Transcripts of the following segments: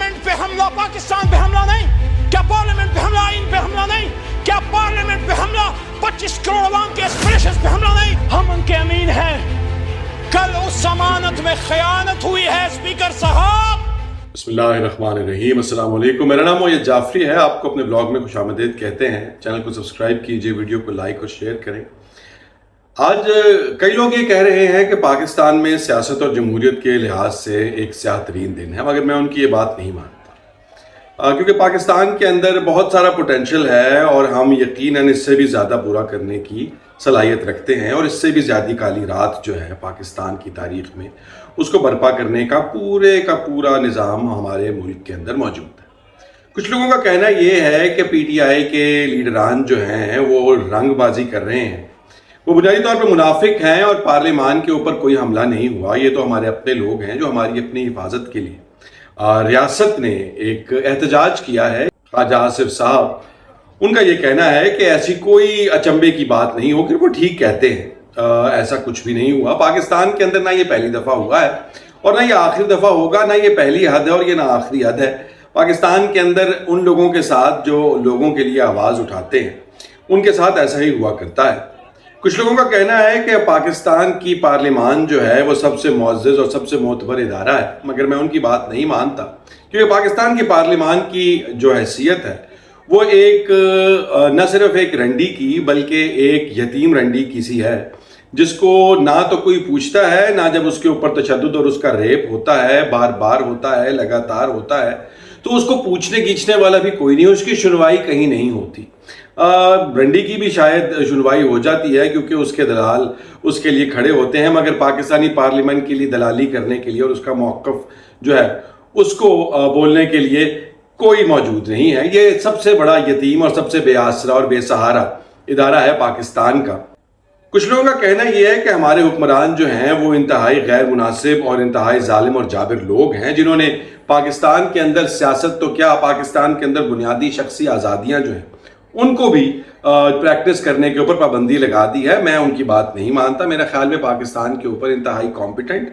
Parliament पे हमला पाकिस्तान पे हमला नहीं? क्या पार्लियामेंट पे हमला आइन पे हमला नहीं? क्या पार्लियामेंट पे हमला 25 करोड़ अवाम के एस्पिरेशंस पे हमला नहीं? हम उनके अमीन हैं। कल उस जमानत में खयानत हुई है स्पीकर साहब। बिस्मिल्लाहिर्रहमानिर्रहीम, अस्सलाम वालेकुम। मेरा नाम मोहम्मद जाफरी है। आपको अपने ब्लॉग में खुशामदीद कहते हैं। चैनल को सब्सक्राइब कीजिए, वीडियो को लाइक और शेयर करें। आज कई लोग ये कह रहे हैं कि पाकिस्तान में सियासत और जमहूरियत के लिहाज से एक स्याह तरीन दिन है, मगर मैं उनकी ये बात नहीं मानता, क्योंकि पाकिस्तान के अंदर बहुत सारा पोटेंशल है और हम यकीनन इससे भी ज़्यादा पूरा करने की सलाहियत रखते हैं और इससे भी ज़्यादा काली रात जो है पाकिस्तान की तारीख में, उसको बर्पा करने का पूरा निज़ाम हमारे मुल्क के अंदर मौजूद है। कुछ लोगों का कहना ये है कि पीटीआई के लीडरान जो हैं वो रंगबाजी कर रहे हैं, वो बुनियादी तौर पर मुनाफिक हैं और पार्लियामान के ऊपर कोई हमला नहीं हुआ। ये तो हमारे अपने लोग हैं जो हमारी अपनी हिफाजत के लिए रियासत ने एक एहतजाज किया है। ख्वाजा आसिफ साहब, उनका ये कहना है कि ऐसी कोई अचंभे की बात नहीं होगी, वो ठीक कहते हैं। ऐसा कुछ भी नहीं हुआ पाकिस्तान के अंदर, ना ये पहली दफ़ा हुआ है और ना ये आखिरी दफ़ा होगा, ना ये पहली हद है और ये ना आखिरी हद है। पाकिस्तान के अंदर उन लोगों के साथ जो लोगों के लिए आवाज़ उठाते हैं, उनके साथ ऐसा ही हुआ करता है। कुछ लोगों का कहना है कि पाकिस्तान की पार्लियामान जो है वो सबसे मुअज़्ज़ज़ और सबसे मोतबर इदारा है, मगर मैं उनकी बात नहीं मानता, क्योंकि पाकिस्तान की पार्लियामान की जो हैसियत है वो एक न सिर्फ एक रंडी की बल्कि एक यतीम रंडी की सी है, जिसको ना तो कोई पूछता है, ना जब उसके ऊपर तशद्दुद और उसका रेप होता है, बार बार होता है, लगातार होता है, तो उसको पूछने खींचने वाला भी कोई नहीं, उसकी सुनवाई कहीं नहीं होती। रंडी की भी शायद सुनवाई हो जाती है क्योंकि उसके दलाल उसके लिए खड़े होते हैं, मगर पाकिस्तानी पार्लियामेंट के लिए दलाली करने के लिए और उसका मौक़िफ़ जो है उसको बोलने के लिए कोई मौजूद नहीं है। ये सबसे बड़ा यतीम और सबसे बेआसरा और बेसहारा इदारा है पाकिस्तान का। कुछ लोगों का कहना यह है कि हमारे हुक्मरान जो हैं वो इंतहाई गैर मुनासिब और इंतहाई जालिम और जाबिर लोग हैं, जिन्होंने पाकिस्तान के अंदर सियासत तो क्या, पाकिस्तान के अंदर बुनियादी शख्सी आज़ादियाँ जो हैं उनको भी प्रैक्टिस करने के ऊपर पाबंदी लगा दी है। मैं उनकी बात नहीं मानता। मेरा ख्याल में पाकिस्तान के ऊपर इंतहाई कॉम्पिटेंट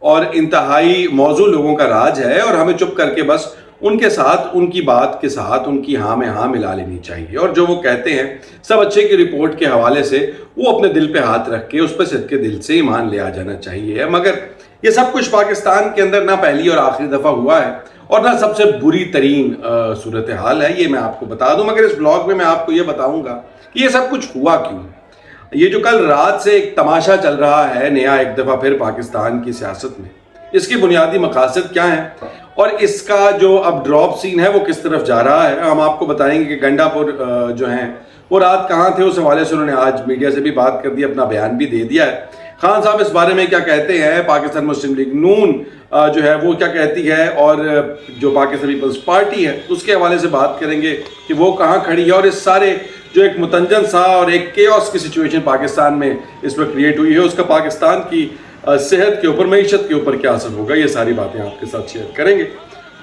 और इंतहाई मौजू लोगों का राज है और हमें चुप करके बस उनके साथ, उनकी बात के साथ उनकी हाँ में हाँ मिला लेनी चाहिए और जो वो कहते हैं सब अच्छे की रिपोर्ट के हवाले से वो अपने दिल पे हाथ रख के उस पर सिद्के दिल से ईमान ले आ जाना चाहिए। मगर ये सब कुछ पाकिस्तान के अंदर ना पहली और आखिरी दफ़ा हुआ है और ना सबसे बुरी तरीन सूरत हाल है, ये मैं आपको बता दूं। मगर इस ब्लॉग में मैं आपको ये बताऊंगा कि ये सब कुछ हुआ क्यों। ये जो कल रात से एक तमाशा चल रहा है नया एक दफ़ा फिर पाकिस्तान की सियासत में, इसकी बुनियादी मकासद क्या है और इसका जो अब ड्रॉप सीन है वो किस तरफ जा रहा है, हम आपको बताएंगे कि गंडापुर जो हैं वो रात कहाँ थे। उस हवाले से उन्होंने आज मीडिया से भी बात कर दी, अपना बयान भी दे दिया है। खान साहब इस बारे में क्या कहते हैं, पाकिस्तान मुस्लिम लीग नून जो है वो क्या कहती है और जो पाकिस्तान पीपल्स पार्टी है उसके हवाले से बात करेंगे कि वो कहाँ खड़ी है और इस सारे जो एक मुतंजन सा और एक केओस की सिचुएशन पाकिस्तान में इस वक्त क्रिएट हुई है उसका पाकिस्तान की सेहत के ऊपर, मईशत के ऊपर क्या असर होगा, ये सारी बातें आपके साथ शेयर करेंगे।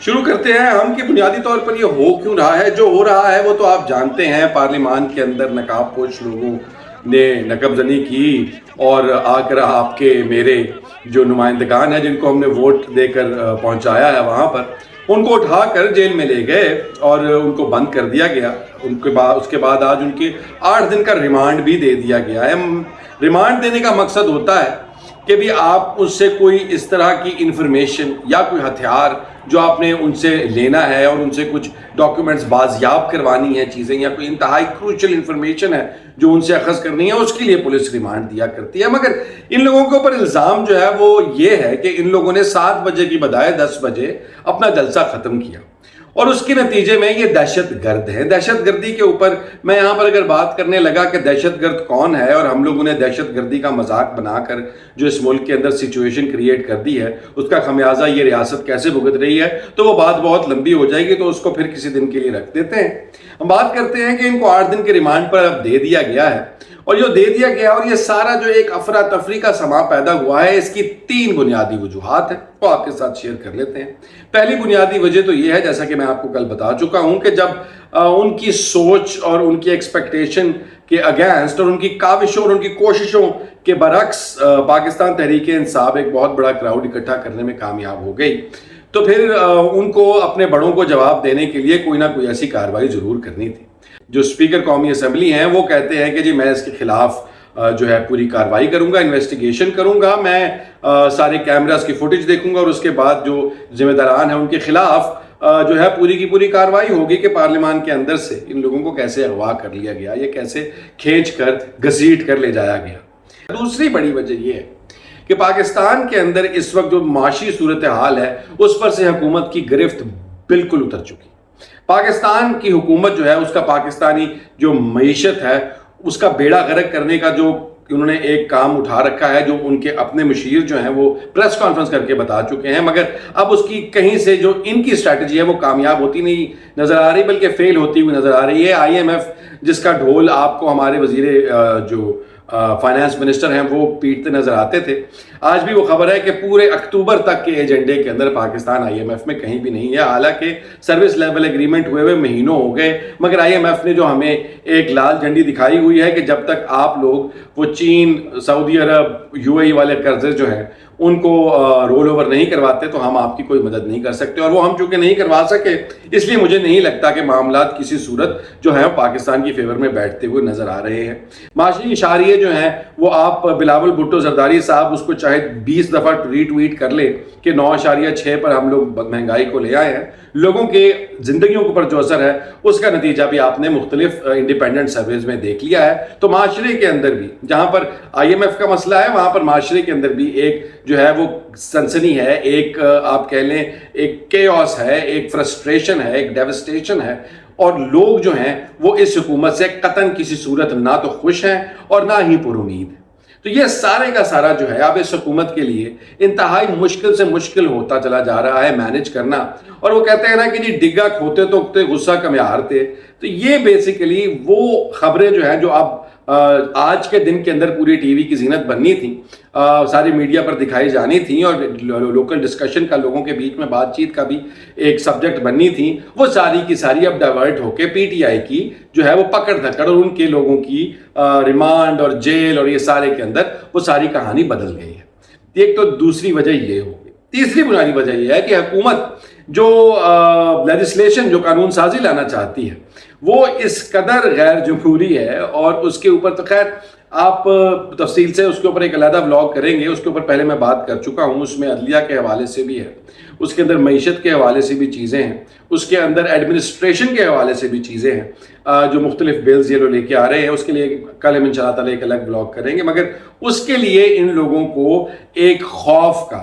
शुरू करते हैं हम कि बुनियादी तौर पर ये हो क्यों रहा है। जो हो रहा है वो तो आप जानते हैं, पार्लियामान के अंदर नकाबपोश लोगों ने नकबजनी की और आकर आपके मेरे जो नुमाइंदगान हैं जिनको हमने वोट देकर पहुंचाया है वहाँ पर, उनको उठाकर जेल में ले गए और उनको बंद कर दिया गया। उसके बाद आज उनके 8 दिन का रिमांड भी दे दिया गया है। रिमांड देने का मकसद होता है कि भी आप उससे कोई इस तरह की इंफॉर्मेशन या कोई हथियार जो आपने उनसे लेना है और उनसे कुछ डॉक्यूमेंट्स बाजियाब करवानी है चीज़ें, या कोई इंतहाई क्रूशल इंफॉर्मेशन है जो उनसे अखज़ करनी है, उसके लिए पुलिस रिमांड दिया करती है। मगर इन लोगों के ऊपर इल्ज़ाम जो है वो ये है कि इन लोगों ने 7 बजे की बजाय 10 बजे अपना जलसा ख़त्म किया और उसके नतीजे में ये दहशत गर्द है। दहशत गर्दी के ऊपर मैं यहाँ पर अगर बात करने लगा कि दहशत गर्द कौन है और हम लोगों ने दहशत गर्दी का मजाक बनाकर जो इस मुल्क के अंदर सिचुएशन क्रिएट कर दी है उसका खमियाजा ये रियासत कैसे भुगत रही है, तो वो बात बहुत लंबी हो जाएगी, तो उसको फिर किसी दिन के लिए रख देते हैं। हम बात करते हैं कि इनको 8 दिन के रिमांड पर अब दे दिया गया है और जो दे दिया गया और ये सारा जो एक अफरा तफरी का समा पैदा हुआ है, इसकी 3 बुनियादी वजूहात हैं, वो आपके साथ शेयर कर लेते हैं। पहली बुनियादी वजह तो ये है, जैसा कि मैं आपको कल बता चुका हूं, कि जब उनकी सोच और उनकी एक्सपेक्टेशन के अगेंस्ट और उनकी काविशों और उनकी कोशिशों के बरक्स पाकिस्तान तहरीक इंसाफ एक बहुत बड़ा क्राउड इकट्ठा करने में कामयाब हो गई, تو پھر ان کو اپنے بڑوں کو جواب دینے کے لیے کوئی نہ کوئی ایسی کارروائی ضرور کرنی تھی. جو اسپیکر قومی اسمبلی ہیں وہ کہتے ہیں کہ جی میں اس کے خلاف جو ہے پوری کارروائی کروں گا, انویسٹیگیشن کروں گا, میں سارے کیمراز کی فوٹیج دیکھوں گا اور اس کے بعد جو ذمہ داران ہیں ان کے خلاف جو ہے پوری کی پوری کارروائی ہوگی کہ پارلیمان کے اندر سے ان لوگوں کو کیسے اغوا کر لیا گیا, یہ کیسے کھینچ کر گھسیٹ کر لے جایا گیا. دوسری بڑی وجہ یہ ہے کہ پاکستان کے اندر اس وقت جو معاشی صورتحال ہے اس پر سے حکومت کی گرفت بالکل اتر چکی. پاکستان کی حکومت جو ہے اس کا پاکستانی جو معیشت ہے اس کا بیڑا غرق کرنے کا جو انہوں نے ایک کام اٹھا رکھا ہے, جو ان کے اپنے مشیر جو ہیں وہ پریس کانفرنس کر کے بتا چکے ہیں, مگر اب اس کی کہیں سے جو ان کی اسٹریٹجی ہے وہ کامیاب ہوتی نہیں نظر آ رہی بلکہ فیل ہوتی ہوئی نظر آ رہی ہے. IMF جس کا ڈھول آپ کو ہمارے وزیر جو فائنانس منسٹر ہیں وہ پیٹتے نظر آتے تھے, آج بھی وہ خبر ہے کہ پورے اکتوبر تک کے ایجنڈے کے اندر پاکستان IMF میں کہیں بھی نہیں ہے. حالانکہ سروس لیول ایگریمنٹ ہوئے مہینوں ہو گئے, مگر IMF نے جو ہمیں ایک لال جھنڈی دکھائی ہوئی ہے کہ جب تک آپ لوگ وہ چین, سعودی عرب, UAE والے قرضے جو ہیں ان کو رول اوور نہیں کرواتے تو ہم آپ کی کوئی مدد نہیں کر سکتے. اور وہ ہم چونکہ نہیں کروا سکے اس لیے مجھے نہیں لگتا کہ معاملات کسی صورت جو ہے پاکستان کی فیور میں بیٹھتے ہوئے نظر آ رہے ہیں. معاشی اشاریے جو ہیں وہ آپ بلاول بھٹو زرداری صاحب اس کو چاہے 20 دفعہ ری ٹویٹ کر لے کہ 9.6 پر ہم لوگ مہنگائی کو لے آئے ہیں. لوگوں کے زندگیوں کے اوپر جو اثر ہے اس کا نتیجہ بھی آپ نے مختلف انڈیپینڈنٹ سرویز میں دیکھ لیا ہے. تو معاشرے کے اندر بھی جہاں پر IMF کا مسئلہ ہے وہاں پر معاشرے کے اندر بھی ایک جو ہے وہ سنسنی ہے, ایک آپ کہہ لیں ایک کیوس ہے, ایک فرسٹریشن ہے, ایک ڈیوسٹیشن ہے. اور لوگ جو ہیں وہ اس حکومت سے قطعاً کسی صورت نہ تو خوش ہیں اور نہ ہی پر امید ہیں. تو یہ سارے کا سارا جو ہے اب اس حکومت کے لیے انتہائی مشکل سے مشکل ہوتا چلا جا رہا ہے مینج کرنا. اور وہ کہتے ہیں نا کہ جی ڈگا کھوتے تو غصہ کا معیار تھے. تو یہ بیسیکلی وہ خبریں جو ہیں جو اب آج کے دن کے اندر پوری ٹی وی کی زینت بننی تھی, ساری میڈیا پر دکھائی جانی تھی اور لوکل ڈسکشن کا لوگوں کے بیچ میں بات چیت کا بھی ایک سبجیکٹ بننی تھی, وہ ساری کی ساری اب ڈائیورٹ ہو کے PTI کی جو ہے وہ پکڑ دھکڑ اور ان کے لوگوں کی ریمانڈ اور جیل اور یہ سارے کے اندر وہ ساری کہانی بدل گئی ہے. ایک تو دوسری وجہ یہ ہوگی. تیسری بنیادی وجہ یہ ہے کہ حکومت جو لیجسلیشن جو قانون سازی لانا چاہتی ہے وہ اس قدر غیر جمہوری ہے, اور اس کے اوپر تو خیر آپ تفصیل سے اس کے اوپر ایک علیحدہ ولاگ کریں گے, اس کے اوپر پہلے میں بات کر چکا ہوں. اس میں عدلیہ کے حوالے سے بھی ہے, اس کے اندر معیشت کے حوالے سے بھی چیزیں ہیں, اس کے اندر ایڈمنسٹریشن کے حوالے سے بھی چیزیں ہیں جو مختلف بلز یہ لوگ لے کے آ رہے ہیں. اس کے لیے کل ہم انشاءاللہ تعالیٰ ایک الگ ولاگ کریں گے, مگر اس کے لیے ان لوگوں کو ایک خوف کا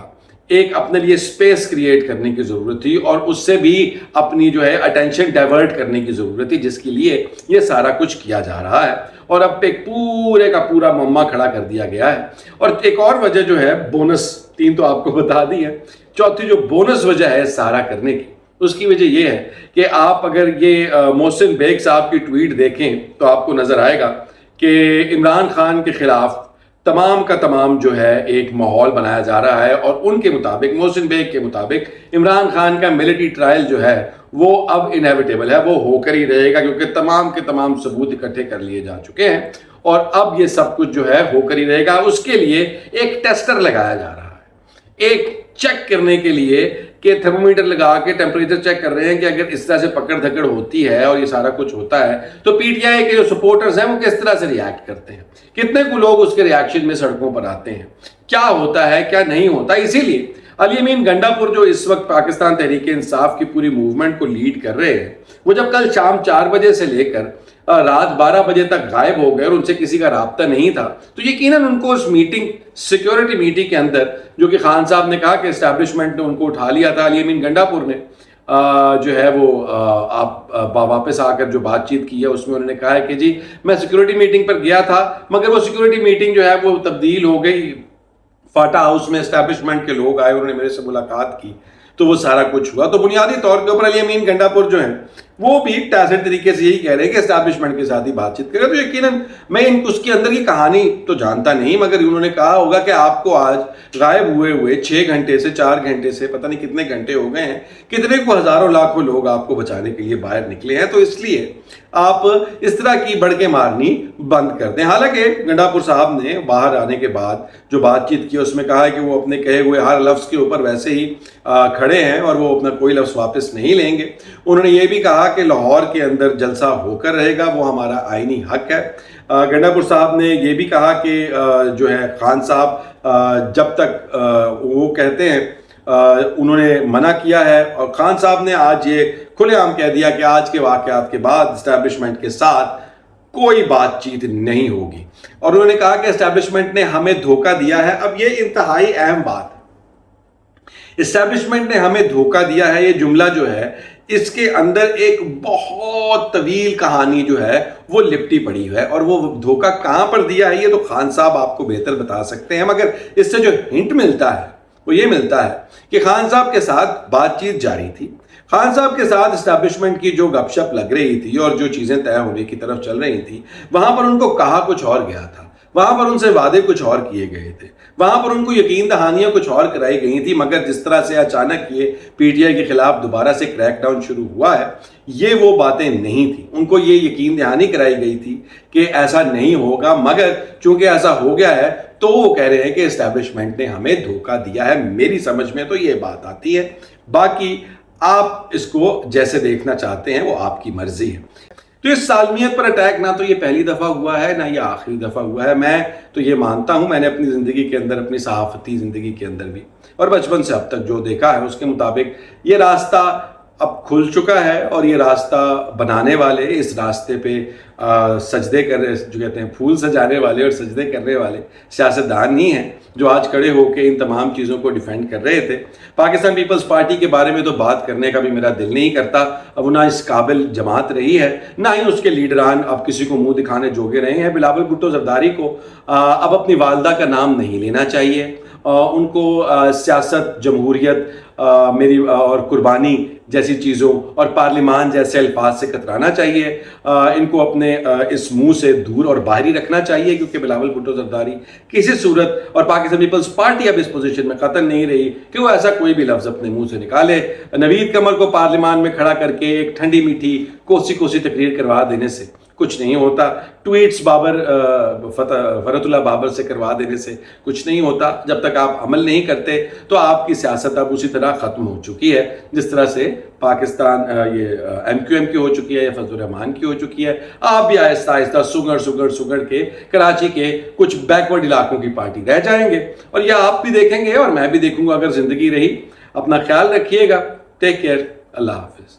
ایک اپنے لیے سپیس کریٹ کرنے کی ضرورت تھی اور اس سے بھی اپنی جو ہے اٹینشن ڈائیورٹ کرنے کی ضرورت تھی, جس کے لیے یہ سارا کچھ کیا جا رہا ہے. اور اب ایک پورے کا پورا معمہ کھڑا کر دیا گیا ہے. اور ایک اور وجہ جو ہے بونس, 3 تو آپ کو بتا دی ہے, چوتھی جو بونس وجہ ہے سارا کرنے کی اس کی وجہ یہ ہے کہ آپ اگر یہ محسن بیگ صاحب کی ٹویٹ دیکھیں تو آپ کو نظر آئے گا کہ عمران خان کے خلاف تمام کا تمام جو ہے ایک ماحول بنایا جا رہا ہے. اور ان کے مطابق, محسن بیگ کے مطابق, عمران خان کا ملٹری ٹرائل جو ہے وہ اب انیویٹیبل ہے, وہ ہو کر ہی رہے گا کیونکہ تمام کے تمام ثبوت اکٹھے کر لیے جا چکے ہیں اور اب یہ سب کچھ جو ہے ہو کر ہی رہے گا. اس کے لیے ایک ٹیسٹر لگایا جا رہا ہے, ایک چیک کرنے کے لیے کہ تھرمومیٹر لگا کے ٹیمپریچر چیک کر رہے ہیں کہ اگر اس طرح سے پکڑ دھکڑ ہوتی ہے اور یہ سارا کچھ ہوتا ہے تو PTI کے جو سپورٹرز ہیں وہ کس طرح سے ریاکٹ کرتے ہیں, کتنے کو لوگ اس کے ریاکشن میں سڑکوں پر آتے ہیں, کیا ہوتا ہے کیا نہیں ہوتا. اسی لیے علی امین گنڈا پور جو اس وقت پاکستان تحریک انصاف کی پوری موومنٹ کو لیڈ کر رہے ہیں, وہ جب کل شام 4 بجے سے لے کر رات 12 بجے تک غائب ہو گئے اور ان سے کسی کا رابطہ نہیں تھا, تو یقیناً ان کو اس میٹنگ, سیکیورٹی میٹنگ کے اندر جو کہ خان صاحب نے کہا کہ اسٹیبلشمنٹ نے ان کو اٹھا لیا تھا, علی امین گنڈا پور نے جو ہے وہ آپ واپس آ کر جو بات چیت کی ہے اس میں انہوں نے کہا ہے کہ جی میں سیکیورٹی میٹنگ پر گیا تھا مگر وہ سیکیورٹی میٹنگ جو ہے وہ تبدیل ہو گئی, فاٹا ہاؤس میں اسٹیبلشمنٹ کے لوگ آئے, انہوں نے میرے سے ملاقات کی تو وہ سارا کچھ ہوا. تو بنیادی طور کے اوپر علی امین گنڈا پور جو ہیں وہ بھی ٹیسٹ طریقے سے یہی کہہ رہے ہیں کہ اسٹیبلشمنٹ کے ساتھ ہی بات چیت کرے. تو یقیناً میں اس کی اندر کی کہانی تو جانتا نہیں, مگر انہوں نے کہا ہوگا کہ آپ کو آج غائب ہوئے 6 گھنٹے سے 4 گھنٹے سے پتہ نہیں کتنے گھنٹے ہو گئے ہیں, کتنے کو ہزاروں لاکھوں لوگ آپ کو بچانے کے لیے باہر نکلے ہیں, تو اس لیے آپ اس طرح کی بڑکیں مارنی بند کر دیں. حالانکہ گنڈا پور صاحب نے باہر آنے کے بعد جو بات چیت کی اس میں کہا ہے کہ وہ اپنے کہے ہوئے ہر لفظ کے اوپر ویسے ہی کھڑے पड़े हैं और वो अपना कोई लफ्ज़ वापस नहीं लेंगे। उन्होंने ये भी कहा कि लाहौर के अंदर जलसा होकर रहेगा, वो हमारा आईनी हक है। गंडापुर साहब ने ये भी कहा कि जो है खान साहब जब तक वो कहते हैं उन्होंने मना किया है, और खान साहब ने आज ये खुलेआम कह दिया कि आज के वाक़यात के बाद इस्टेब्लिशमेंट के साथ कोई बातचीत नहीं होगी, और उन्होंने कहा कि इस्टेब्लिशमेंट ने हमें धोखा दिया है। अब ये इंतहाई अहम बात है, इस्टेब्लिशमेंट ने हमें धोखा दिया है, ये जुमला जो है इसके अंदर एक बहुत तवील कहानी जो है वो लिपटी पड़ी है, और वो धोखा कहां पर दिया है ये तो खान साहब आपको बेहतर बता सकते हैं। मगर इससे जो हिंट मिलता है वो ये मिलता है कि खान साहब के साथ बातचीत जारी थी, खान साहब के साथ इस्टेब्लिशमेंट की जो गपशप लग रही थी और जो चीजें तय होने की तरफ चल रही थी, वहां पर उनको कहा कुछ और गया था, वहां पर उनसे वादे कुछ और किए गए थे, वहां पर उनको यकीन दहानियां कुछ और कराई गई थी। मगर जिस तरह से अचानक ये पीटीआई के खिलाफ दोबारा से क्रैकडाउन शुरू हुआ है, ये वो बातें नहीं थी। उनको ये यकीन दहानी कराई गई थी कि ऐसा नहीं होगा, मगर चूंकि ऐसा हो गया है तो वो कह रहे हैं कि एस्टेब्लिशमेंट ने हमें धोखा दिया है। मेरी समझ में तो ये बात आती है, बाकी आप इसको जैसे देखना चाहते हैं वो आपकी मर्जी है। तो इस सालमियत पर अटैक ना तो ये पहली दफ़ा हुआ है ना ये आखिरी दफ़ा हुआ है। मैं तो ये मानता हूँ, मैंने अपनी ज़िंदगी के अंदर, अपनी सहाफ़ती ज़िंदगी के अंदर भी और बचपन से अब तक जो देखा है उसके मुताबिक ये रास्ता अब खुल चुका है, और ये रास्ता बनाने वाले, इस रास्ते पे सजदे कर रहे, जो कहते हैं फूल सजाने वाले और सजदे करने वाले सियासतदान नहीं हैं जो आज खड़े होकर इन तमाम चीज़ों को डिफेंड कर रहे थे। पाकिस्तान पीपल्स पार्टी के बारे में तो बात करने का भी मेरा दिल नहीं करता, अब ना इस काबिल जमात रही है, ना ही उसके लीडरान अब किसी को मुंह दिखाने जोगे रहे हैं। बिलावल भुट्टो जरदारी को अब अपनी वालदा का नाम नहीं लेना चाहिए, उनको सियासत, जमहूरियत, मेरी और कुर्बानी जैसी चीज़ों और पार्लिमान जैसे अल्फाज से कतराना चाहिए। इनको अपने इस मुंह से दूर और बाहरी रखना चाहिए, क्योंकि बिलावल भुट्टो जरदारी किसी सूरत, और पाकिस्तान पीपल्स पार्टी अब इस पोजीशन में कतई नहीं रही कि वो ऐसा कोई भी लफ्ज़ अपने मुंह से निकाले। नवीद कमर को पार्लिमान में खड़ा करके एक ठंडी मीठी कोसी कोसी तकरीर करवा देने से कुछ नहीं होता, ट्वीट्स फरतुल्लाह बाबर से करवा देने से कुछ नहीं होता। जब तक आप अमल नहीं करते तो आपकी सियासत अब उसी तरह ख़त्म हो चुकी है जिस तरह से पाकिस्तान ये MQM की हो चुकी है या फजलुर रहमान की हो चुकी है। आप भी आहिस्ता आहिस्ता सुगड़ के कराची के कुछ बैकवर्ड इलाकों की पार्टी रह जाएंगे, और यह आप भी देखेंगे और मैं भी देखूंगा अगर ज़िंदगी रही। अपना ख्याल रखिएगा, टेक केयर, अल्लाह हाफिज़।